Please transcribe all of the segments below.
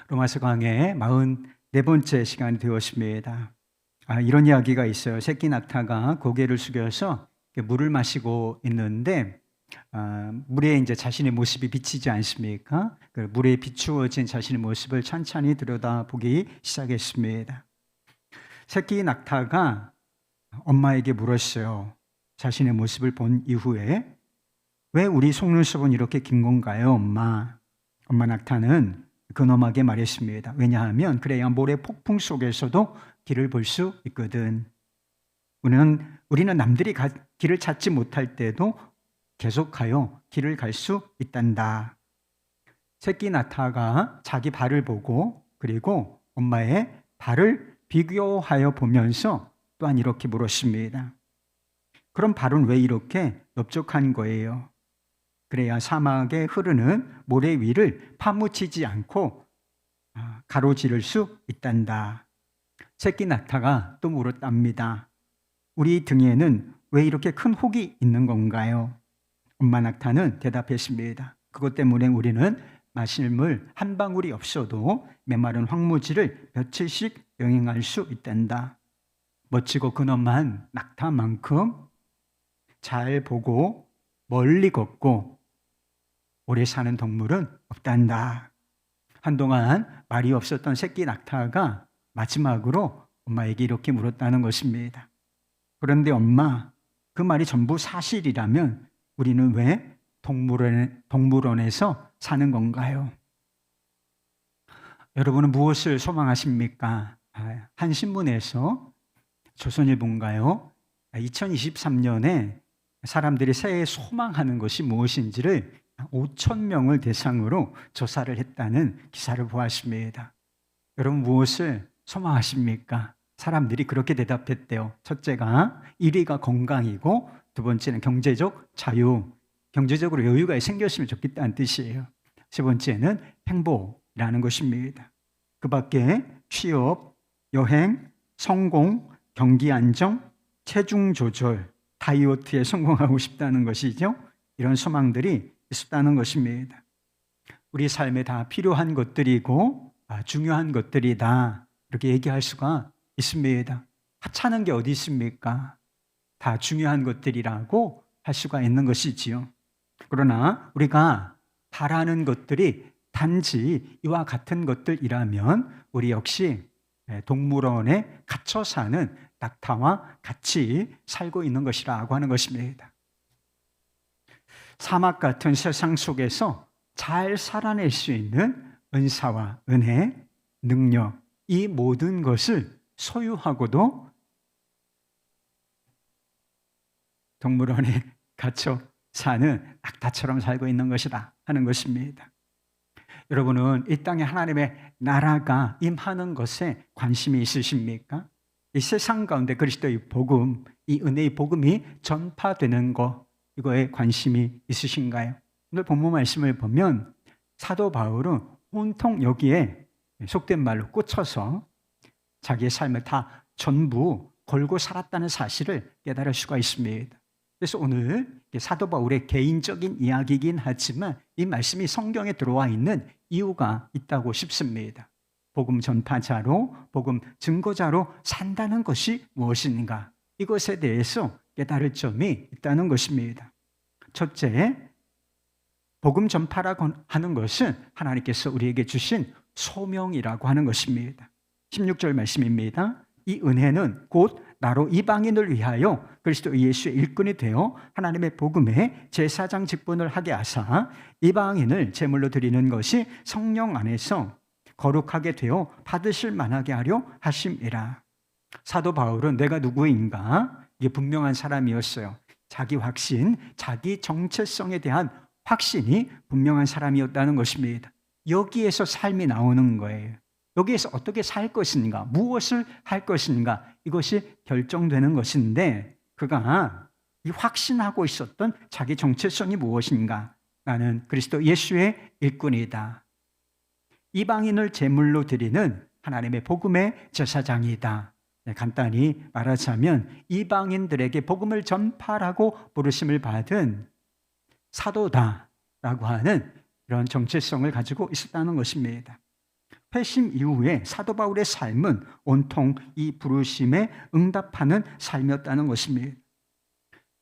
로마서 강의 44번째 시간이 되었습니다. 이런 이야기가 있어요. 새끼 낙타가 고개를 숙여서 물을 마시고 있는데 물에 이제 자신의 모습이 비치지 않습니까? 물에 비추어진 자신의 모습을 찬찬히 들여다보기 시작했습니다. 새끼 낙타가 엄마에게 물었어요. 자신의 모습을 본 이후에 왜 우리 속눈썹은 이렇게 긴 건가요, 엄마? 엄마 낙타는 근엄하게 말했습니다. 왜냐하면 그래야 모래 폭풍 속에서도 길을 볼 수 있거든. 우리는 남들이 길을 찾지 못할 때도 계속하여 길을 갈 수 있단다. 새끼 낙타가 자기 발을 보고 그리고 엄마의 발을 비교하여 보면서 또한 이렇게 물었습니다. 그럼 발은 왜 이렇게 넓적한 거예요? 그래야 사막에 흐르는 모래 위를 파묻히지 않고 가로지를 수 있단다. 새끼 낙타가 또 물었답니다. 우리 등에는 왜 이렇게 큰 혹이 있는 건가요? 엄마 낙타는 대답했습니다. 그것 때문에 우리는 마실 물 한 방울이 없어도 메마른 황무지를 며칠씩 여행할 수 있단다. 멋지고 근엄한 낙타만큼 잘 보고 멀리 걷고 오래 사는 동물은 없단다. 한동안 말이 없었던 새끼 낙타가 마지막으로 엄마에게 이렇게 물었다는 것입니다. 그런데 엄마, 그 말이 전부 사실이라면 우리는 왜 동물원에서 사는 건가요? 여러분은 무엇을 소망하십니까? 한 신문에서 조선일보인가요? 2023년에 사람들이 새해 소망하는 것이 무엇인지를 5,000명을 대상으로 조사를 했다는 기사를 보았습니다. 여러분 무엇을 소망하십니까? 사람들이 그렇게 대답했대요. 첫째가 1위가 건강이고 두 번째는 경제적 자유, 경제적으로 여유가 생겼으면 좋겠다는 뜻이에요. 세 번째는 행복이라는 것입니다. 그 밖에 취업, 여행, 성공, 경기 안정, 체중 조절, 다이어트에 성공하고 싶다는 것이죠. 이런 소망들이 있었다는 것입니다. 우리 삶에 다 필요한 것들이고 중요한 것들이다 이렇게 얘기할 수가 있습니다. 하찮은 게 어디 있습니까? 다 중요한 것들이라고 할 수가 있는 것이지요. 그러나 우리가 바라는 것들이 단지 이와 같은 것들이라면 우리 역시 동물원에 갇혀 사는 낙타와 같이 살고 있는 것이라고 하는 것입니다. 사막 같은 세상 속에서 잘 살아낼 수 있는 은사와 은혜, 능력, 이 모든 것을 소유하고도 동물원에 갇혀 사는 낙타처럼 살고 있는 것이다 하는 것입니다. 여러분은 이 땅에 하나님의 나라가 임하는 것에 관심이 있으십니까? 이 세상 가운데 그리스도의 복음, 이 은혜의 복음이 전파되는 것, 이거에 관심이 있으신가요? 오늘 본문 말씀을 보면 사도 바울은 온통 여기에 속된 말로 꽂혀서 자기의 삶을 다 전부 걸고 살았다는 사실을 깨달을 수가 있습니다. 그래서 오늘 사도 바울의 개인적인 이야기이긴 하지만 이 말씀이 성경에 들어와 있는 이유가 있다고 싶습니다. 복음 전파자로, 복음 증거자로 산다는 것이 무엇인가? 이것에 대해서 깨달을 점이 있다는 것입니다. 첫째, 복음 전파라고 하는 것은 하나님께서 우리에게 주신 소명이라고 하는 것입니다. 16절 말씀입니다. 이 은혜는 곧 나로 이방인을 위하여 그리스도 예수의 일꾼이 되어 하나님의 복음에 제사장 직분을 하게 하사 이방인을 제물로 드리는 것이 성령 안에서 거룩하게 되어 받으실 만하게 하려 하심이라. 사도 바울은 내가 누구인가? 이게 분명한 사람이었어요. 자기 확신, 자기 정체성에 대한 확신이 분명한 사람이었다는 것입니다. 여기에서 삶이 나오는 거예요. 여기에서 어떻게 살 것인가, 무엇을 할 것인가, 이것이 결정되는 것인데 그가 이 확신하고 있었던 자기 정체성이 무엇인가? 나는 그리스도 예수의 일꾼이다. 이방인을 제물로 드리는 하나님의 복음의 제사장이다. 간단히 말하자면 이방인들에게 복음을 전파라고 부르심을 받은 사도다라고 하는 이런 정체성을 가지고 있었다는 것입니다. 회심 이후에 사도 바울의 삶은 온통 이 부르심에 응답하는 삶이었다는 것입니다.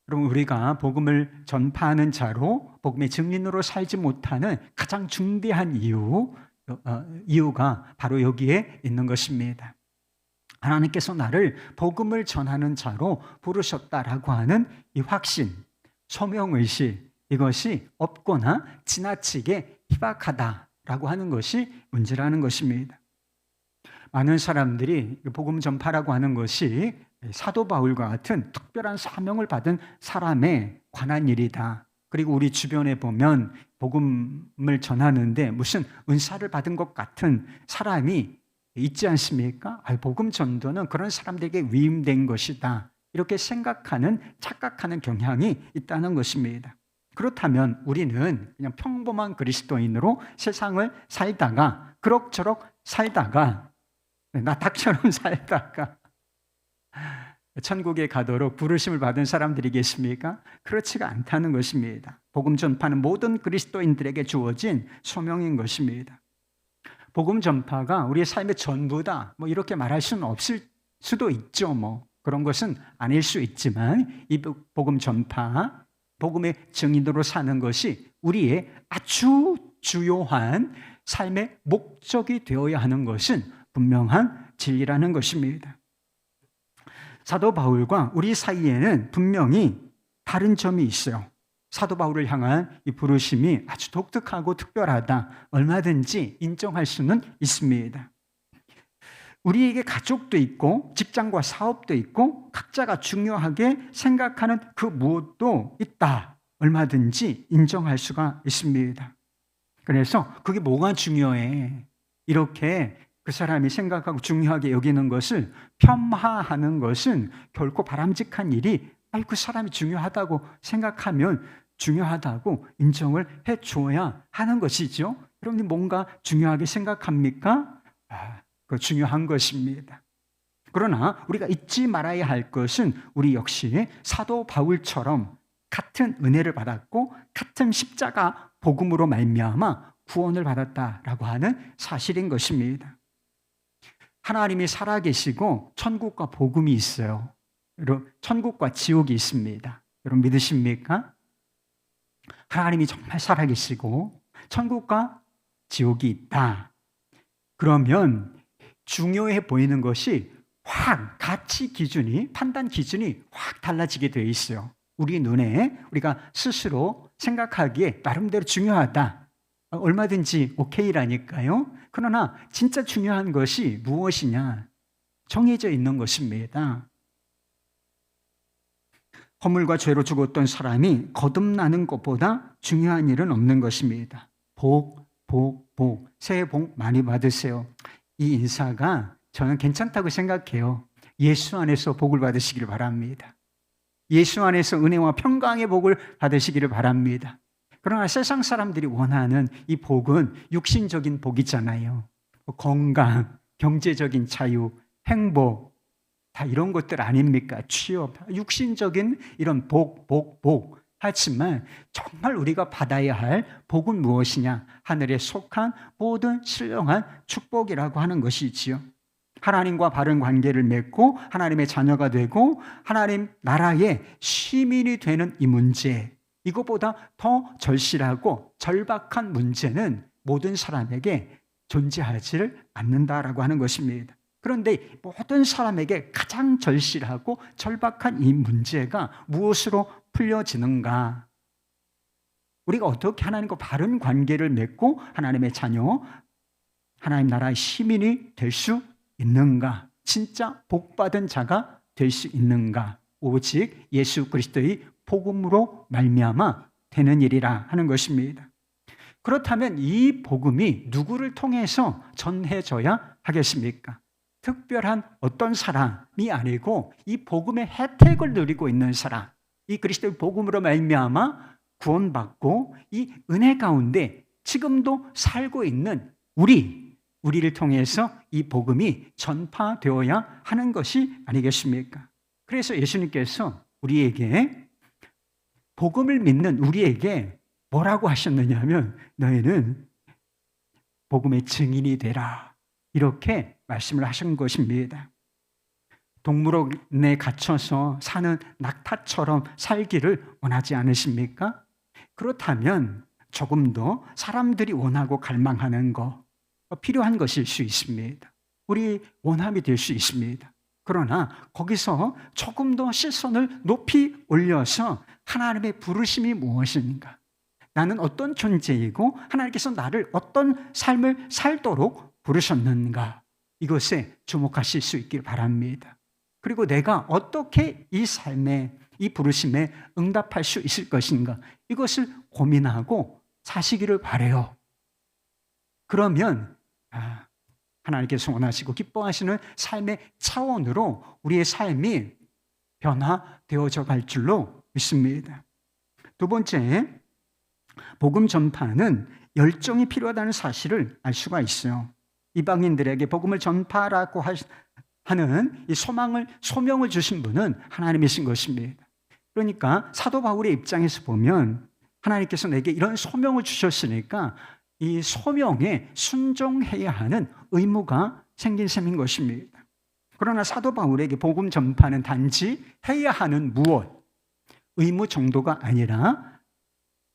여러분, 우리가 복음을 전파하는 자로 복음의 증인으로 살지 못하는 가장 중대한 이유가 바로 여기에 있는 것입니다. 하나님께서 나를 복음을 전하는 자로 부르셨다라고 하는 이 확신, 소명의식, 이것이 없거나 지나치게 희박하다라고 하는 것이 문제라는 것입니다. 많은 사람들이 복음 전파라고 하는 것이 사도 바울과 같은 특별한 사명을 받은 사람에 관한 일이다. 그리고 우리 주변에 보면 복음을 전하는데 무슨 은사를 받은 것 같은 사람이 있지 않습니까? 복음 전도는 그런 사람들에게 위임된 것이다. 이렇게 생각하는, 착각하는 경향이 있다는 것입니다. 그렇다면 우리는 그냥 평범한 그리스도인으로 세상을 살다가 그럭저럭 살다가 나 닭처럼 살다가 천국에 가도록 부르심을 받은 사람들이겠습니까? 그렇지가 않다는 것입니다. 복음 전파는 모든 그리스도인들에게 주어진 소명인 것입니다. 복음 전파가 우리의 삶의 전부다, 이렇게 말할 수는 없을 수도 있죠. 그런 것은 아닐 수 있지만 이 복음 전파, 복음의 증인으로 사는 것이 우리의 아주 주요한 삶의 목적이 되어야 하는 것은 분명한 진리라는 것입니다. 사도 바울과 우리 사이에는 분명히 다른 점이 있어요. 사도 바울을 향한 이 부르심이 아주 독특하고 특별하다. 얼마든지 인정할 수는 있습니다. 우리에게 가족도 있고 직장과 사업도 있고 각자가 중요하게 생각하는 그 무엇도 있다. 얼마든지 인정할 수가 있습니다. 그래서 그게 뭐가 중요해? 이렇게 그 사람이 생각하고 중요하게 여기는 것을 폄하하는 것은 결코 바람직한 일이 그 사람이 중요하다고 생각하면 중요하다고 인정을 해줘야 하는 것이죠. 여러분이 뭔가 중요하게 생각합니까? 그 중요한 것입니다. 그러나 우리가 잊지 말아야 할 것은 우리 역시 사도 바울처럼 같은 은혜를 받았고 같은 십자가 복음으로 말미암아 구원을 받았다라고 하는 사실인 것입니다. 하나님이 살아계시고 천국과 복음이 있어요. 천국과 지옥이 있습니다. 여러분 믿으십니까? 하나님이 정말 살아계시고 천국과 지옥이 있다. 그러면 중요해 보이는 것이 확 가치 기준이, 판단 기준이 확 달라지게 되어 있어요. 우리 눈에 우리가 스스로 생각하기에 나름대로 중요하다. 얼마든지 오케이라니까요. 그러나 진짜 중요한 것이 무엇이냐? 정해져 있는 것입니다. 허물과 죄로 죽었던 사람이 거듭나는 것보다 중요한 일은 없는 것입니다. 복. 새해 복 많이 받으세요. 이 인사가 저는 괜찮다고 생각해요. 예수 안에서 복을 받으시기를 바랍니다. 예수 안에서 은혜와 평강의 복을 받으시기를 바랍니다. 그러나 세상 사람들이 원하는 이 복은 육신적인 복이잖아요. 건강, 경제적인 자유, 행복, 다 이런 것들 아닙니까? 취업, 육신적인 이런 복. 하지만 정말 우리가 받아야 할 복은 무엇이냐? 하늘에 속한 모든 신령한 축복이라고 하는 것이지요. 하나님과 바른 관계를 맺고 하나님의 자녀가 되고 하나님 나라의 시민이 되는 이 문제, 이것보다 더 절실하고 절박한 문제는 모든 사람에게 존재하지를 않는다라고 하는 것입니다. 그런데 모든 사람에게 가장 절실하고 절박한 이 문제가 무엇으로 풀려지는가? 우리가 어떻게 하나님과 바른 관계를 맺고 하나님의 자녀, 하나님 나라의 시민이 될 수 있는가? 진짜 복받은 자가 될 수 있는가? 오직 예수 그리스도의 복음으로 말미암아 되는 일이라 하는 것입니다. 그렇다면 이 복음이 누구를 통해서 전해져야 하겠습니까? 특별한 어떤 사람이 아니고 이 복음의 혜택을 누리고 있는 사람, 이 그리스도의 복음으로 말미암아 구원받고 이 은혜 가운데 지금도 살고 있는 우리를 통해서 이 복음이 전파되어야 하는 것이 아니겠습니까? 그래서 예수님께서 우리에게, 복음을 믿는 우리에게 뭐라고 하셨느냐 하면 너희는 복음의 증인이 되라. 이렇게 말씀을 하신 것입니다. 동물원에 갇혀서 사는 낙타처럼 살기를 원하지 않으십니까? 그렇다면 조금 더 사람들이 원하고 갈망하는 거, 필요한 것일 수 있습니다. 우리 원함이 될 수 있습니다. 그러나 거기서 조금 더 시선을 높이 올려서 하나님의 부르심이 무엇인가? 나는 어떤 존재이고 하나님께서 나를 어떤 삶을 살도록 부르셨는가? 이것에 주목하실 수 있길 바랍니다. 그리고 내가 어떻게 이 삶에, 이 부르심에 응답할 수 있을 것인가? 이것을 고민하고 사시기를 바라요. 그러면 하나님께서 원하시고 기뻐하시는 삶의 차원으로 우리의 삶이 변화되어져 갈 줄로 믿습니다. 두 번째, 복음 전파는 열정이 필요하다는 사실을 알 수가 있어요. 이방인들에게 복음을 전파라고 하는 이 소명을 주신 분은 하나님이신 것입니다. 그러니까 사도 바울의 입장에서 보면 하나님께서 내게 이런 소명을 주셨으니까 이 소명에 순종해야 하는 의무가 생긴 셈인 것입니다. 그러나 사도 바울에게 복음 전파는 단지 해야 하는 무엇, 의무 정도가 아니라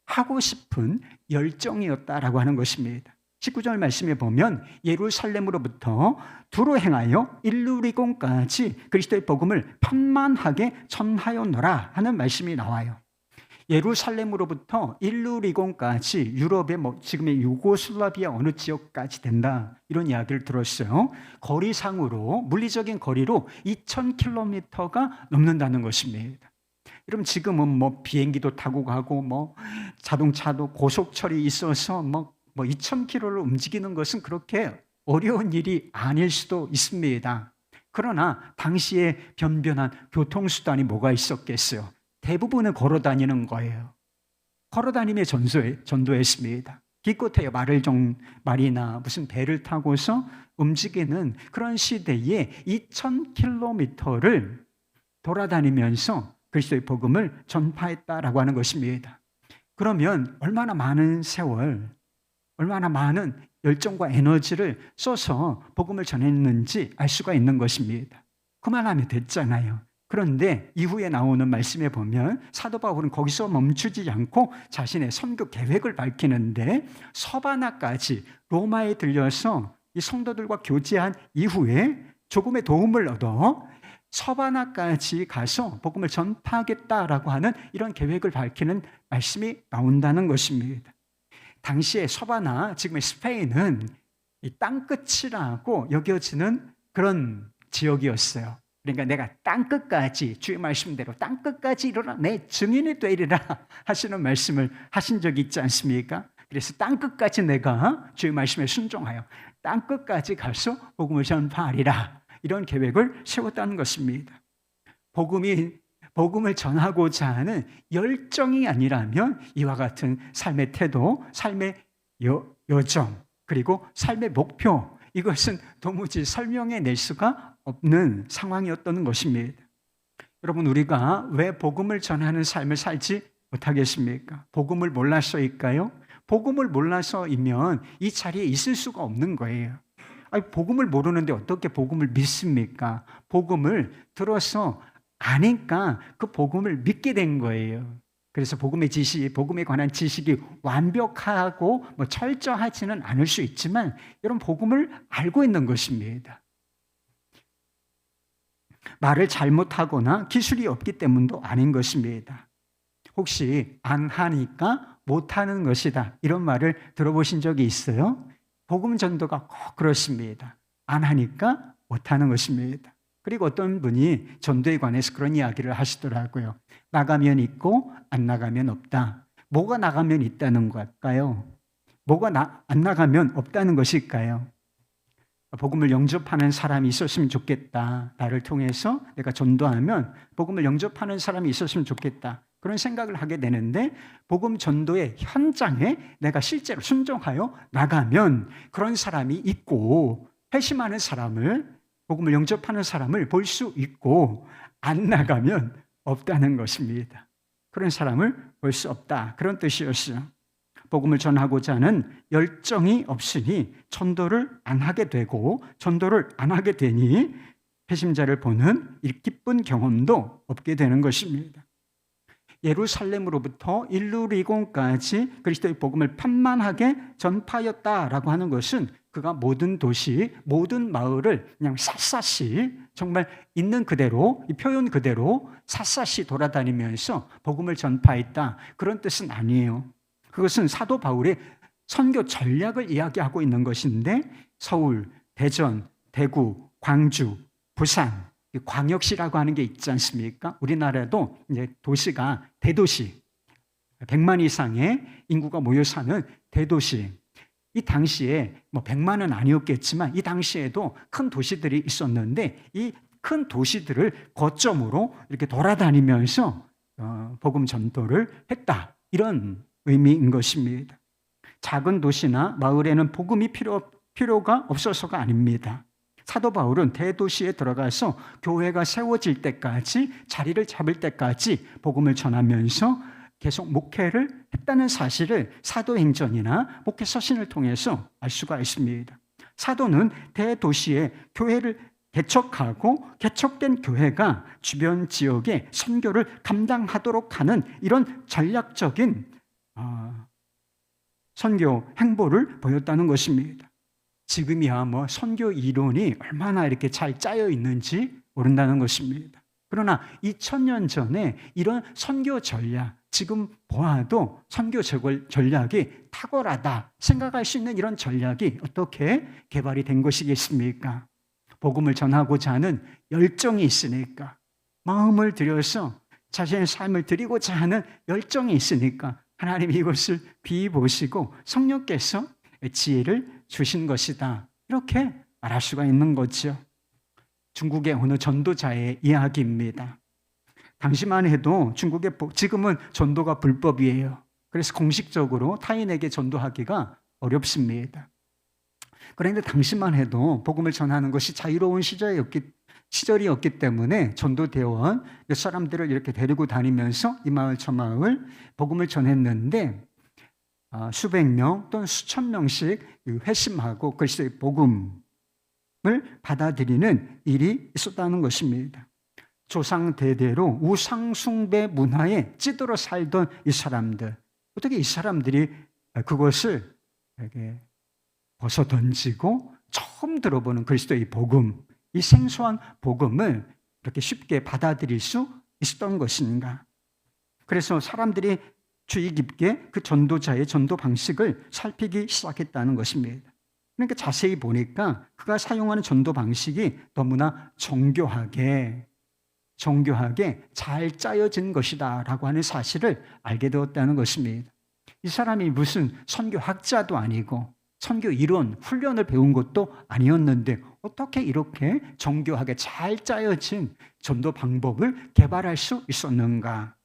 하고 싶은 열정이었다라고 하는 것입니다. 19절 말씀에 보면 예루살렘으로부터 두로 행하여 일루리곤까지 그리스도의 복음을 편만하게 전하였노라 하는 말씀이 나와요. 예루살렘으로부터 일루리곤까지 유럽의 지금의 유고슬라비아 어느 지역까지 된다, 이런 이야기를 들었어요. 거리상으로, 물리적인 거리로 2000km가 넘는다는 것입니다. 여러분, 지금은 비행기도 타고 가고 자동차도 고속철이 있어서 2000km를 움직이는 것은 그렇게 어려운 일이 아닐 수도 있습니다. 그러나 당시에 변변한 교통수단이 뭐가 있었겠어요? 대부분은 걸어 다니는 거예요. 걸어 다니며 전도했습니다. 기껏해야 말이나 무슨 배를 타고서 움직이는 그런 시대에 2000km를 돌아다니면서 그리스도의 복음을 전파했다라고 하는 것입니다. 그러면 얼마나 많은 세월, 얼마나 많은 열정과 에너지를 써서 복음을 전했는지 알 수가 있는 것입니다. 그만하면 됐잖아요. 그런데 이후에 나오는 말씀에 보면 사도 바울은 거기서 멈추지 않고 자신의 선교 계획을 밝히는데, 서바나까지 로마에 들려서 이 성도들과 교제한 이후에 조금의 도움을 얻어 서바나까지 가서 복음을 전파하겠다라고 하는 이런 계획을 밝히는 말씀이 나온다는 것입니다. 당시에 서바나, 지금의 스페인은 이 땅끝이라고 여겨지는 그런 지역이었어요. 그러니까 내가 땅끝까지, 주의 말씀대로 땅끝까지 이르러 내 증인이 되리라 하시는 말씀을 하신 적이 있지 않습니까? 그래서 땅끝까지 내가 주의 말씀에 순종하여 땅끝까지 가서 복음을 전파하리라, 이런 계획을 세웠다는 것입니다. 복음을 전하고자 하는 열정이 아니라면 이와 같은 삶의 태도, 삶의 여정, 그리고 삶의 목표, 이것은 도무지 설명해낼 수가 없는 상황이었던 것입니다. 여러분, 우리가 왜 복음을 전하는 삶을 살지 못하겠습니까? 복음을 몰라서일까요? 복음을 몰라서이면 이 자리에 있을 수가 없는 거예요. 복음을 모르는데 어떻게 복음을 믿습니까? 복음을 들어서 아니까 그 복음을 믿게 된 거예요. 그래서 복음에 관한 지식이 완벽하고 철저하지는 않을 수 있지만, 여러분, 복음을 알고 있는 것입니다. 말을 잘못하거나 기술이 없기 때문도 아닌 것입니다. 혹시 안 하니까 못하는 것이다, 이런 말을 들어보신 적이 있어요? 복음 전도가 꼭 그렇습니다. 안 하니까 못하는 것입니다. 그리고 어떤 분이 전도에 관해서 그런 이야기를 하시더라고요. 나가면 있고 안 나가면 없다. 뭐가 나가면 있다는 걸까요? 뭐가 안 나가면 없다는 것일까요? 복음을 영접하는 사람이 있었으면 좋겠다. 나를 통해서 내가 전도하면 복음을 영접하는 사람이 있었으면 좋겠다. 그런 생각을 하게 되는데, 복음 전도의 현장에 내가 실제로 순종하여 나가면 그런 사람이 있고, 회심하는 사람을, 복음을 영접하는 사람을 볼 수 있고, 안 나가면 없다는 것입니다. 그런 사람을 볼 수 없다, 그런 뜻이었어요. 복음을 전하고자 하는 열정이 없으니 전도를 안 하게 되고, 전도를 안 하게 되니 배신자를 보는 이 기쁜 경험도 없게 되는 것입니다. 예루살렘으로부터 일루리곤까지 그리스도의 복음을 판만하게 전파하였다라고 하는 것은 그가 모든 도시, 모든 마을을 그냥 샅샅이 정말 있는 그대로, 이 표현 그대로 샅샅이 돌아다니면서 복음을 전파했다, 그런 뜻은 아니에요. 그것은 사도 바울의 선교 전략을 이야기하고 있는 것인데, 서울, 대전, 대구, 광주, 부산, 광역시라고 하는 게 있지 않습니까? 우리나라도 이제 도시가 대도시, 100만 이상의 인구가 모여 사는 대도시. 이 당시에 뭐 100만은 아니었겠지만 이 당시에도 큰 도시들이 있었는데, 이 큰 도시들을 거점으로 이렇게 돌아다니면서 복음 전도를 했다, 이런 의미인 것입니다. 작은 도시나 마을에는 복음이 필요가 없어서가 아닙니다. 사도 바울은 대도시에 들어가서 교회가 세워질 때까지, 자리를 잡을 때까지 복음을 전하면서 계속 목회를 했다는 사실을 사도행전이나 목회서신을 통해서 알 수가 있습니다. 사도는 대도시에 교회를 개척하고, 개척된 교회가 주변 지역의 선교를 감당하도록 하는 이런 전략적인 선교 행보를 보였다는 것입니다. 지금이야 뭐 선교 이론이 얼마나 이렇게 잘 짜여 있는지 모른다는 것입니다. 그러나 2000년 전에 이런 선교 전략, 지금 보아도 선교 전략이 탁월하다 생각할 수 있는 이런 전략이 어떻게 개발이 된 것이겠습니까? 복음을 전하고자 하는 열정이 있으니까, 마음을 들여서 자신의 삶을 드리고자 하는 열정이 있으니까 하나님이 이것을 비보시고 성령께서 지혜를 주신 것이다, 이렇게 말할 수가 있는 거죠. 중국의 어느 전도자의 이야기입니다. 당시만 해도 중국에, 지금은 전도가 불법이에요. 그래서 공식적으로 타인에게 전도하기가 어렵습니다. 그런데 당시만 해도 복음을 전하는 것이 자유로운 시절이었기 때문에 전도대원 몇 사람들을 이렇게 데리고 다니면서 이 마을 저 마을 복음을 전했는데, 수백 명 또는 수천 명씩 회심하고 그리스도의 복음을 받아들이는 일이 있었다는 것입니다. 조상 대대로 우상 숭배 문화에 찌들어 살던 이 사람들, 어떻게 이 사람들이 그것을 이렇게 벗어던지고 처음 들어보는 그리스도의 복음, 이 생소한 복음을 이렇게 쉽게 받아들일 수 있었던 것인가? 그래서 사람들이 주의 깊게 그 전도자의 전도 방식을 살피기 시작했다는 것입니다. 그러니까 자세히 보니까 그가 사용하는 전도 방식이 너무나 정교하게 잘 짜여진 것이다라고 하는 사실을 알게 되었다는 것입니다. 이 사람이 무슨 선교학자도 아니고 선교 이론, 훈련을 배운 것도 아니었는데 어떻게 이렇게 정교하게 잘 짜여진 전도 방법을 개발할 수 있었는가?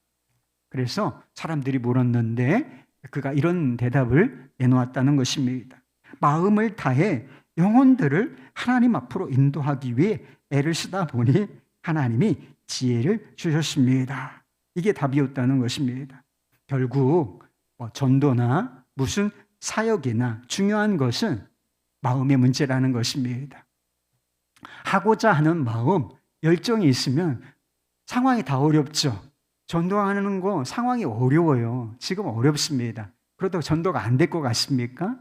그래서 사람들이 물었는데 그가 이런 대답을 내놓았다는 것입니다. 마음을 다해 영혼들을 하나님 앞으로 인도하기 위해 애를 쓰다 보니 하나님이 지혜를 주셨습니다. 이게 답이었다는 것입니다. 결국 전도나 무슨 사역이나 중요한 것은 마음의 문제라는 것입니다. 하고자 하는 마음, 열정이 있으면 상황이 다 어렵죠. 전도하는 거 상황이 어려워요. 지금 어렵습니다. 그래도 전도가 안 될 것 같습니까?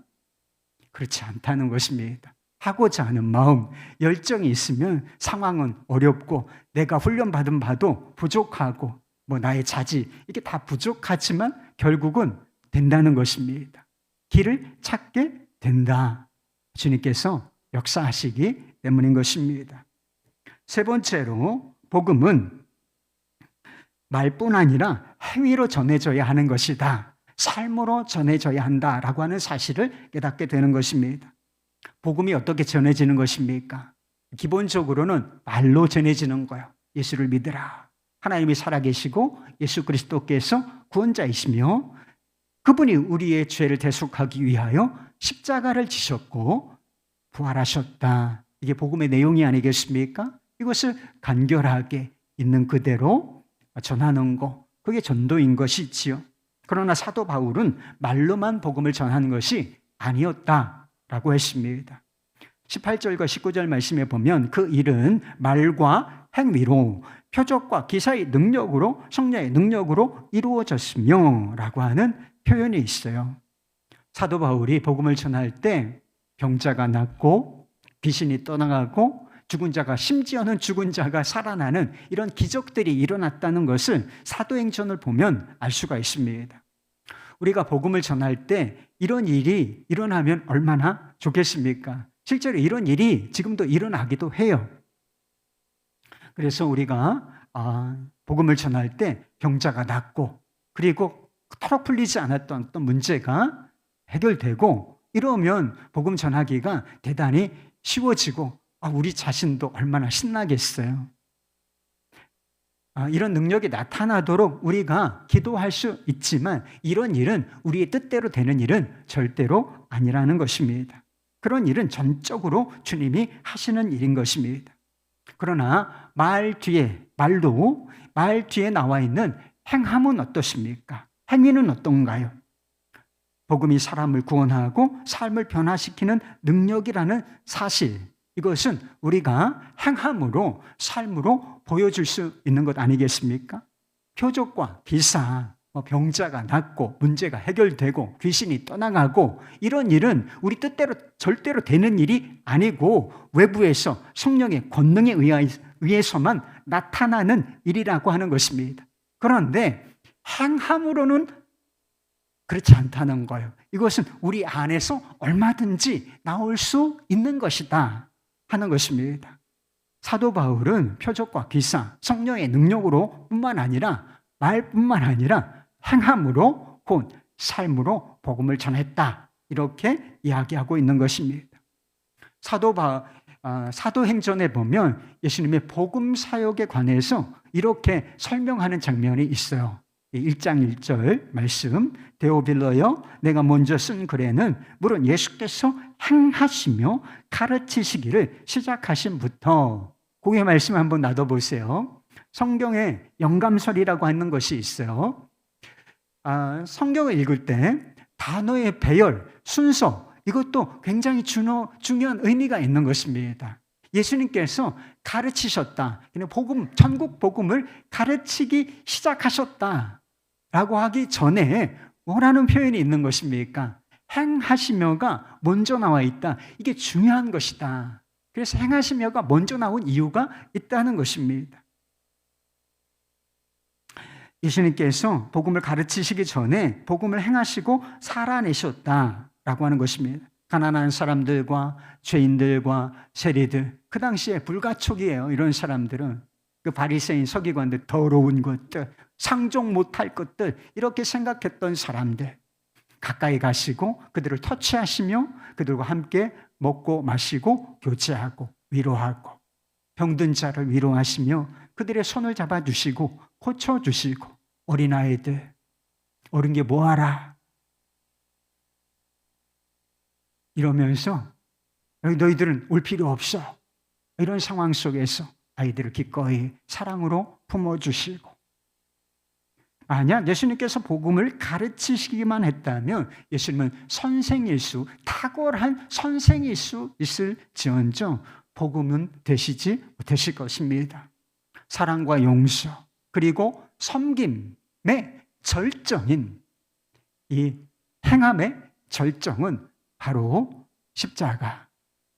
그렇지 않다는 것입니다. 하고자 하는 마음, 열정이 있으면 상황은 어렵고 내가 훈련받은 바도 부족하고 나의 자질, 이게 다 부족하지만 결국은 된다는 것입니다. 길을 찾게 된다. 주님께서 역사하시기 때문인 것입니다. 세 번째로 복음은 말뿐 아니라 행위로 전해져야 하는 것이다. 삶으로 전해져야 한다라고 하는 사실을 깨닫게 되는 것입니다. 복음이 어떻게 전해지는 것입니까? 기본적으로는 말로 전해지는 거예요. 예수를 믿으라. 하나님이 살아계시고 예수 그리스도께서 구원자이시며 그분이 우리의 죄를 대속하기 위하여 십자가를 지셨고 부활하셨다. 이게 복음의 내용이 아니겠습니까? 이것을 간결하게 있는 그대로 전하는 것, 그게 전도인 것이지요. 그러나 사도 바울은 말로만 복음을 전하는 것이 아니었다라고 했습니다. 18절과 19절 말씀에 보면 그 일은 말과 행위로 표적과 기사의 능력으로 성령의 능력으로 이루어졌으며 라고 하는 표현이 있어요. 사도 바울이 복음을 전할 때 병자가 낫고 귀신이 떠나가고 죽은 자가 심지어는 죽은 자가 살아나는 이런 기적들이 일어났다는 것을 사도행전을 보면 알 수가 있습니다. 우리가 복음을 전할 때 이런 일이 일어나면 얼마나 좋겠습니까? 실제로 이런 일이 지금도 일어나기도 해요. 그래서 우리가 복음을 전할 때 병자가 낫고 그리고 털어 풀리지 않았던 어떤 문제가 해결되고 이러면 복음 전하기가 대단히 쉬워지고 우리 자신도 얼마나 신나겠어요. 이런 능력이 나타나도록 우리가 기도할 수 있지만 이런 일은 우리의 뜻대로 되는 일은 절대로 아니라는 것입니다. 그런 일은 전적으로 주님이 하시는 일인 것입니다. 그러나 말 뒤에 나와 있는 행함은 어떻습니까? 행위는 어떤가요? 복음이 사람을 구원하고 삶을 변화시키는 능력이라는 사실, 이것은 우리가 행함으로 삶으로 보여줄 수 있는 것 아니겠습니까? 표적과 기사, 병자가 낫고 문제가 해결되고 귀신이 떠나가고 이런 일은 우리 뜻대로 절대로 되는 일이 아니고 외부에서 성령의 권능에 의해서만 나타나는 일이라고 하는 것입니다. 그런데 행함으로는 그렇지 않다는 거예요. 이것은 우리 안에서 얼마든지 나올 수 있는 것이다 하는 것입니다. 사도 바울은 표적과 기사, 성령의 능력으로 뿐만 아니라 말뿐만 아니라 행함으로 곧 삶으로 복음을 전했다. 이렇게 이야기하고 있는 것입니다. 사도행전에 보면 예수님의 복음 사역에 관해서 이렇게 설명하는 장면이 있어요. 1장 1절 말씀, 데오빌러여 내가 먼저 쓴 글에는 물론 예수께서 행하시며 가르치시기를 시작하신부터, 그의 말씀 한번 놔둬보세요. 성경에 영감설이라고 하는 것이 있어요. 성경을 읽을 때 단어의 배열, 순서, 이것도 굉장히 중요한 의미가 있는 것입니다. 예수님께서 가르치셨다. 천국 복음을 가르치기 시작하셨다라고 하기 전에 뭐라는 표현이 있는 것입니까? 행하시며가 먼저 나와 있다. 이게 중요한 것이다. 그래서 행하시며가 먼저 나온 이유가 있다는 것입니다. 예수님께서 복음을 가르치시기 전에 복음을 행하시고 살아내셨다라고 하는 것입니다. 가난한 사람들과 죄인들과 세리들, 그 당시에 불가촉이에요. 이런 사람들은 그 바리새인 서기관들, 더러운 것들, 상종 못할 것들, 이렇게 생각했던 사람들 가까이 가시고 그들을 터치하시며 그들과 함께 먹고 마시고 교제하고 위로하고 병든 자를 위로하시며 그들의 손을 잡아주시고 고쳐주시고 어린아이들 어린 게 뭐하라 이러면서 너희들은 올 필요 없어, 이런 상황 속에서 아이들을 기꺼이 사랑으로 품어주시고, 만약 예수님께서 복음을 가르치시기만 했다면 예수님은 탁월한 선생일 수 있을지언정 복음은 되시지 못하실 것입니다. 사랑과 용서 그리고 섬김의 절정인 이 행함의 절정은 바로 십자가,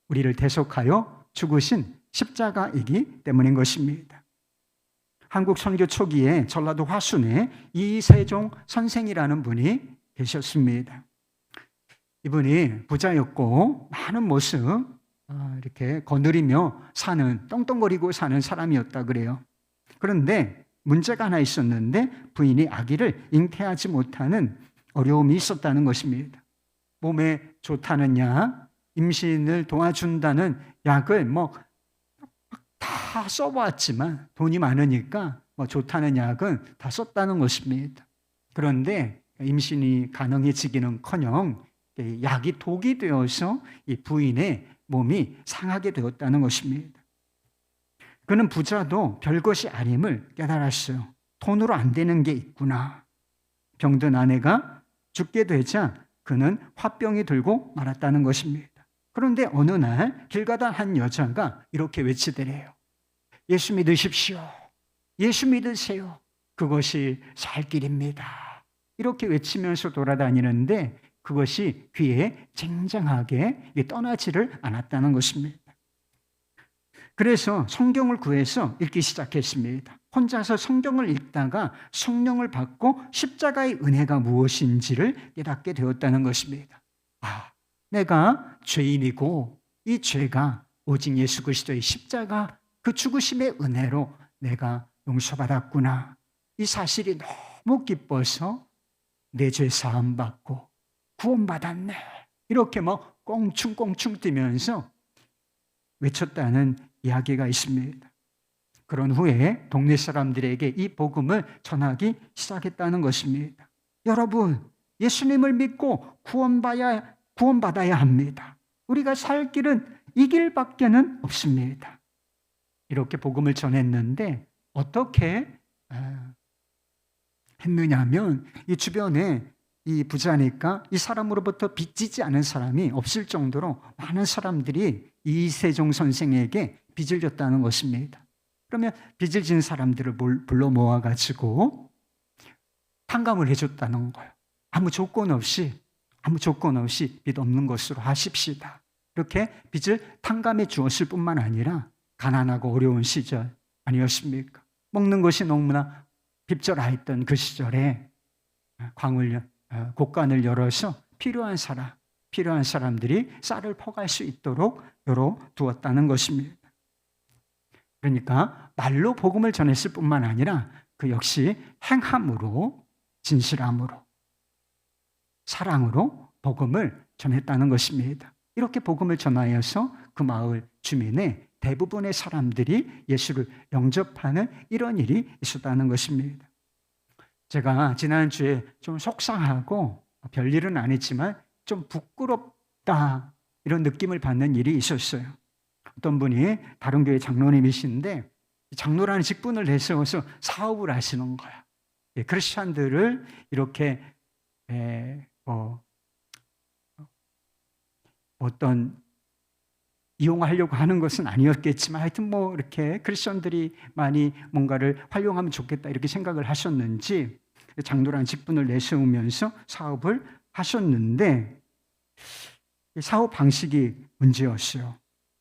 우리를 대속하여 죽으신 십자가이기 때문인 것입니다. 한국 선교 초기에 전라도 화순에 이세종 선생이라는 분이 계셨습니다. 이분이 부자였고 많은 모습 이렇게 거느리며 사는, 떵떵거리고 사는 사람이었다 그래요. 그런데 문제가 하나 있었는데 부인이 아기를 잉태하지 못하는 어려움이 있었다는 것입니다. 몸에 좋다는 약, 임신을 도와준다는 약을 다 써봤지만 돈이 많으니까 좋다는 약은 다 썼다는 것입니다. 그런데 임신이 가능해지기는커녕 약이 독이 되어서 이 부인의 몸이 상하게 되었다는 것입니다. 그는 부자도 별것이 아님을 깨달았어요. 돈으로 안 되는 게 있구나. 병든 아내가 죽게 되자 그는 화병이 들고 말았다는 것입니다. 그런데 어느 날 길 가다 한 여자가 이렇게 외치더래요. 예수 믿으십시오. 예수 믿으세요. 그것이 살 길입니다. 이렇게 외치면서 돌아다니는데 그것이 귀에 쟁쟁하게 떠나지를 않았다는 것입니다. 그래서 성경을 구해서 읽기 시작했습니다. 혼자서 성경을 읽다가 성령을 받고 십자가의 은혜가 무엇인지를 깨닫게 되었다는 것입니다. 아, 내가 죄인이고 이 죄가 오직 예수 그리스도의 십자가 그 죽으심의 은혜로 내가 용서받았구나. 이 사실이 너무 기뻐서 내 죄 사함 받고 구원받았네. 이렇게 꽁충꽁충 뛰면서 외쳤다는 이야기가 있습니다. 그런 후에 동네 사람들에게 이 복음을 전하기 시작했다는 것입니다. 여러분, 예수님을 믿고 구원받아야 합니다. 우리가 살 길은 이 길밖에는 없습니다. 이렇게 복음을 전했는데 어떻게 했느냐면 이 주변에 이 부자니까 이 사람으로부터 빚지지 않은 사람이 없을 정도로 많은 사람들이 이세종 선생에게 빚을 졌다는 것입니다. 그러면 빚을 진 사람들을 불러 모아가지고 탕감을 해줬다는 거예요. 아무 조건 없이 빚 없는 것으로 하십시다. 이렇게 빚을 탕감해 주었을 뿐만 아니라 가난하고 어려운 시절 아니었습니까? 먹는 것이 너무나 핍절하였던 그 시절에 곡간을 열어서 필요한 사람들이 쌀을 퍼갈 수 있도록 열어두었다는 것입니다. 그러니까 말로 복음을 전했을 뿐만 아니라 그 역시 행함으로, 진실함으로, 사랑으로 복음을 전했다는 것입니다. 이렇게 복음을 전하여서 그 마을 주민의 대부분의 사람들이 예수를 영접하는 이런 일이 있었다는 것입니다. 제가 지난주에 좀 속상하고 별일은 아니지만 좀 부끄럽다 이런 느낌을 받는 일이 있었어요. 어떤 분이 다른 교회 장로님이신데 장로라는 직분을 내세워서 사업을 하시는 거야. 크리스찬들을 이렇게 어떤 이용하려고 하는 것은 아니었겠지만 하여튼 이렇게 크리스천들이 많이 뭔가를 활용하면 좋겠다 이렇게 생각을 하셨는지 장로라는 직분을 내세우면서 사업을 하셨는데 사업 방식이 문제였어요.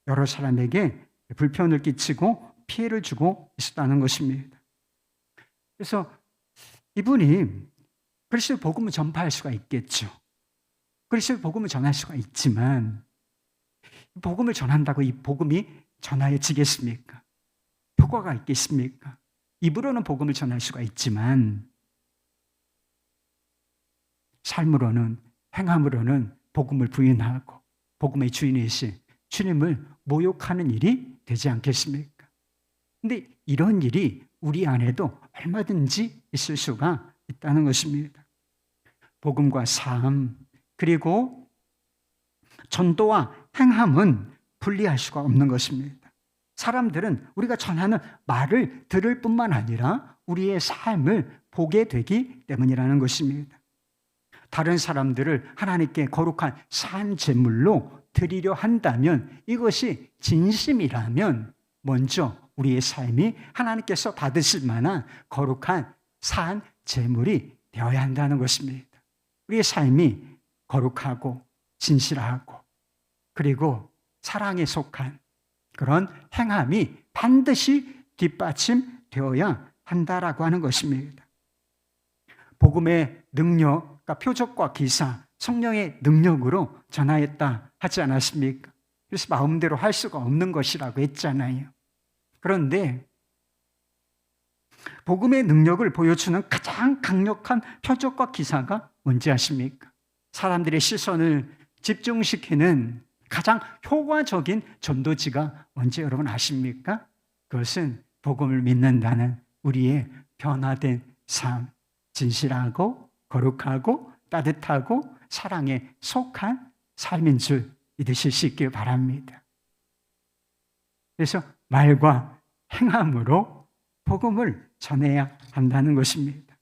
여러 사람에게 불편을 끼치고 피해를 주고 있었다는 것입니다. 그래서 이분이 그리스도 복음을 전파할 수가 있겠죠. 그리스도 복음을 전할 수가 있지만 복음을 전한다고 이 복음이 전하여지겠습니까? 효과가 있겠습니까? 입으로는 복음을 전할 수가 있지만 삶으로는, 행함으로는 복음을 부인하고 복음의 주인이신 주님을 모욕하는 일이 되지 않겠습니까? 근데 이런 일이 우리 안에도 얼마든지 있을 수가 있다는 것입니다. 복음과 삶 그리고 전도와 행함은 분리할 수가 없는 것입니다. 사람들은 우리가 전하는 말을 들을 뿐만 아니라 우리의 삶을 보게 되기 때문이라는 것입니다. 다른 사람들을 하나님께 거룩한 산 제물로 드리려 한다면 이것이 진심이라면 먼저 우리의 삶이 하나님께서 받으실 만한 거룩한 산 제물이 되어야 한다는 것입니다. 우리의 삶이 거룩하고 진실하고 그리고 사랑에 속한 그런 행함이 반드시 뒷받침되어야 한다라고 하는 것입니다. 복음의 능력, 그러니까 표적과 기사, 성령의 능력으로 전하였다 하지 않았습니까? 그래서 마음대로 할 수가 없는 것이라고 했잖아요. 그런데 복음의 능력을 보여주는 가장 강력한 표적과 기사가 뭔지 아십니까? 사람들의 시선을 집중시키는 가장 효과적인 전도지가 뭔지 여러분 아십니까? 그것은 복음을 믿는다는 우리의 변화된 삶, 진실하고 거룩하고 따뜻하고 사랑에 속한 삶인 줄 믿으실 수 있길 바랍니다. 그래서 말과 행함으로 복음을 전해야 한다는 것입니다.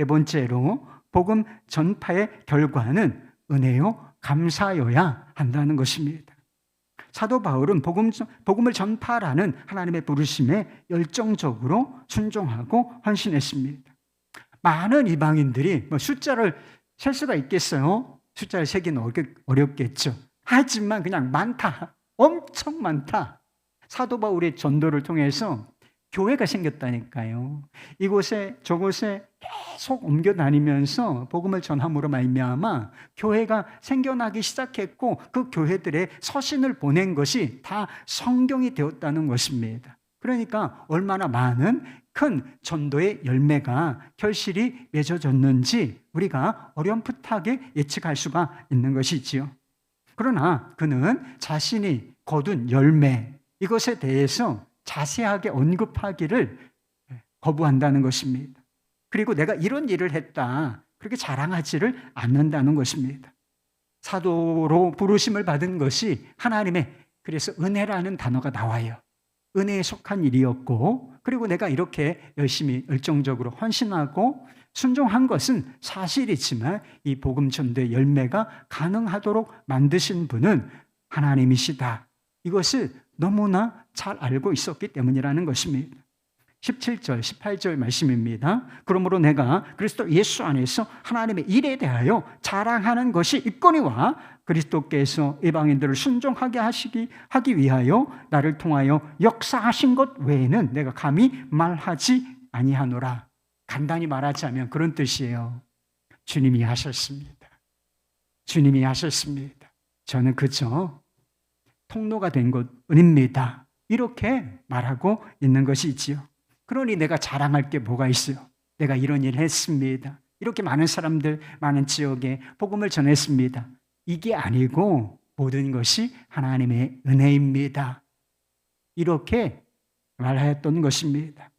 네 번째로 복음 전파의 결과는 은혜요, 감사여야 한다는 것입니다. 사도 바울은 복음을 전파라는 하나님의 부르심에 열정적으로 순종하고 헌신했습니다. 많은 이방인들이 숫자를 셀 수가 있겠어요? 숫자를 세기는 어렵겠죠. 하지만 그냥 많다, 엄청 많다. 사도 바울의 전도를 통해서 교회가 생겼다니까요. 이곳에 저곳에 계속 옮겨 다니면서 복음을 전함으로 말미암아 교회가 생겨나기 시작했고, 그 교회들의 서신을 보낸 것이 다 성경이 되었다는 것입니다. 그러니까 얼마나 많은 큰 전도의 열매가 결실이 맺어졌는지 우리가 어렴풋하게 예측할 수가 있는 것이지요. 그러나 그는 자신이 거둔 열매, 이것에 대해서 자세하게 언급하기를 거부한다는 것입니다. 그리고 내가 이런 일을 했다, 그렇게 자랑하지를 않는다는 것입니다. 사도로 부르심을 받은 것이 하나님의, 그래서 은혜라는 단어가 나와요. 은혜에 속한 일이었고, 그리고 내가 이렇게 열심히 열정적으로 헌신하고 순종한 것은 사실이지만 이 복음 전도의 열매가 가능하도록 만드신 분은 하나님이시다. 이것을 너무나 잘 알고 있었기 때문이라는 것입니다. 17절, 18절 말씀입니다. 그러므로 내가 그리스도 예수 안에서 하나님의 일에 대하여 자랑하는 것이 있거니와 그리스도께서 이방인들을 순종하게 하기 위하여 나를 통하여 역사하신 것 외에는 내가 감히 말하지 아니하노라. 간단히 말하자면 그런 뜻이에요. 주님이 하셨습니다. 주님이 하셨습니다. 저는 그저 통로가 된 것뿐입니다. 이렇게 말하고 있는 것이지요. 그러니 내가 자랑할 게 뭐가 있어요? 내가 이런 일을 했습니다. 이렇게 많은 사람들, 많은 지역에 복음을 전했습니다. 이게 아니고 모든 것이 하나님의 은혜입니다. 이렇게 말하였던 것입니다.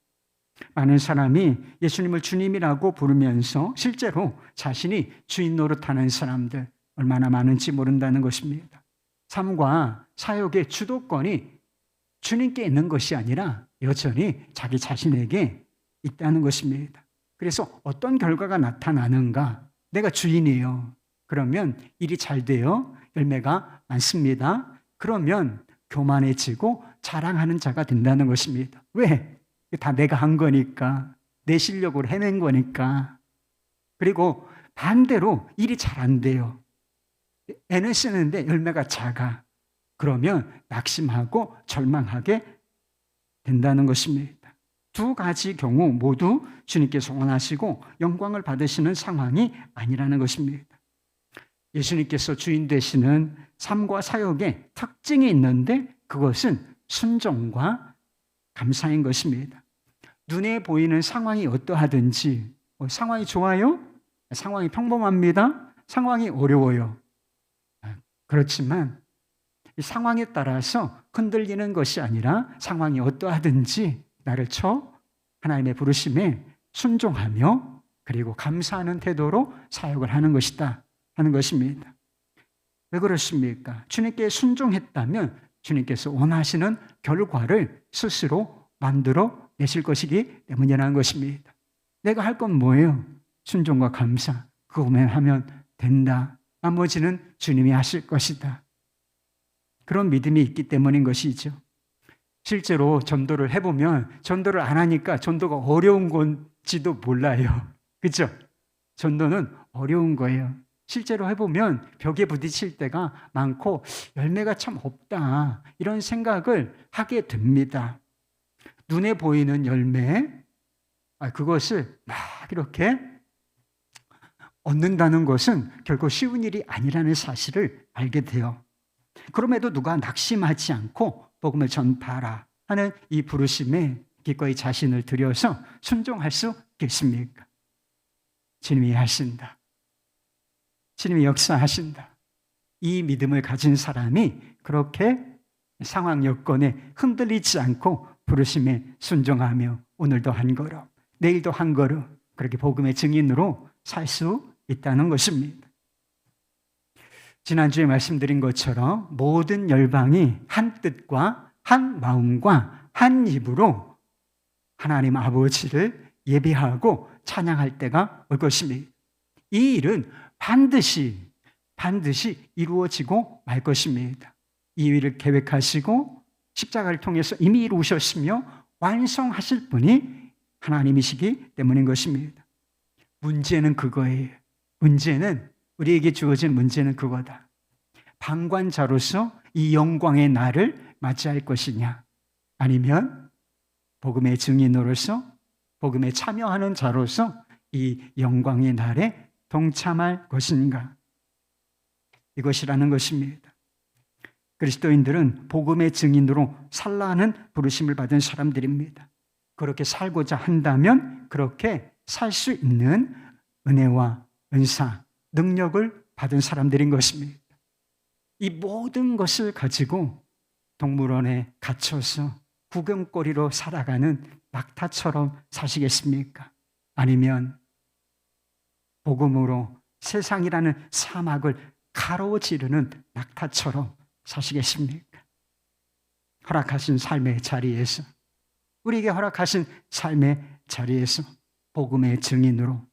많은 사람이 예수님을 주님이라고 부르면서 실제로 자신이 주인 노릇하는 사람들 얼마나 많은지 모른다는 것입니다. 삶과 사역의 주도권이 주님께 있는 것이 아니라 여전히 자기 자신에게 있다는 것입니다. 그래서 어떤 결과가 나타나는가? 내가 주인이에요. 그러면 일이 잘 돼요. 열매가 많습니다. 그러면 교만해지고 자랑하는 자가 된다는 것입니다. 왜? 다 내가 한 거니까. 내 실력으로 해낸 거니까. 그리고 반대로 일이 잘 안 돼요. 애는 쓰는데 열매가 작아. 그러면 낙심하고 절망하게 된다는 것입니다. 두 가지 경우 모두 주님께서 원하시고 영광을 받으시는 상황이 아니라는 것입니다. 예수님께서 주인 되시는 삶과 사역에 특징이 있는데 그것은 순종과 감사인 것입니다. 눈에 보이는 상황이 어떠하든지, 상황이 좋아요? 상황이 평범합니다. 상황이 어려워요. 그렇지만 이 상황에 따라서 흔들리는 것이 아니라 상황이 어떠하든지 나를 쳐 하나님의 부르심에 순종하며 그리고 감사하는 태도로 사역을 하는 것이다 하는 것입니다. 왜 그렇습니까? 주님께 순종했다면 주님께서 원하시는 결과를 스스로 만들어 내실 것이기 때문이라는 것입니다. 내가 할 건 뭐예요? 순종과 감사, 그거만 하면 된다. 나머지는 주님이 하실 것이다. 그런 믿음이 있기 때문인 것이죠. 실제로 전도를 해보면 전도를 안 하니까 전도가 어려운 건지도 몰라요. 그렇죠? 전도는 어려운 거예요. 실제로 해보면 벽에 부딪힐 때가 많고 열매가 참 없다, 이런 생각을 하게 됩니다. 눈에 보이는 열매, 그것을 막 이렇게 얻는다는 것은 결코 쉬운 일이 아니라는 사실을 알게 돼요. 그럼에도 누가 낙심하지 않고 복음을 전파하라 하는 이 부르심에 기꺼이 자신을 들여서 순종할 수 있겠습니까? 주님이 하신다. 주님이 역사하신다. 이 믿음을 가진 사람이 그렇게 상황 여건에 흔들리지 않고 부르심에 순종하며 오늘도 한 걸음, 내일도 한 걸음 그렇게 복음의 증인으로 살 수 있다는 것입니다. 지난주에 말씀드린 것처럼 모든 열방이 한 뜻과 한 마음과 한 입으로 하나님 아버지를 예배하고 찬양할 때가 올 것입니다. 이 일은 반드시 이루어지고 말 것입니다. 이 일을 계획하시고 십자가를 통해서 이미 이루셨으며 완성하실 분이 하나님이시기 때문인 것입니다. 문제는 그거예요. 우리에게 주어진 문제는 그거다. 방관자로서 이 영광의 날을 맞이할 것이냐, 아니면 복음의 증인으로서 복음에 참여하는 자로서 이 영광의 날에 동참할 것인가, 이것이라는 것입니다. 그리스도인들은 복음의 증인으로 살라 하는 부르심을 받은 사람들입니다. 그렇게 살고자 한다면 그렇게 살 수 있는 은혜와 은사, 능력을 받은 사람들인 것입니다. 이 모든 것을 가지고 동물원에 갇혀서 구경거리로 살아가는 낙타처럼 사시겠습니까? 아니면 복음으로 세상이라는 사막을 가로지르는 낙타처럼 사시겠습니까? 허락하신 삶의 자리에서, 우리에게 허락하신 삶의 자리에서 복음의 증인으로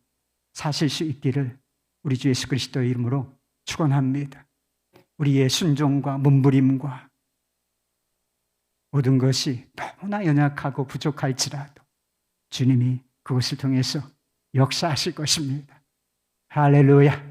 사실 수 있기를 우리 주 예수 그리스도의 이름으로 축원합니다. 우리의 순종과 몸부림과 모든 것이 너무나 연약하고 부족할지라도 주님이 그것을 통해서 역사하실 것입니다. 할렐루야.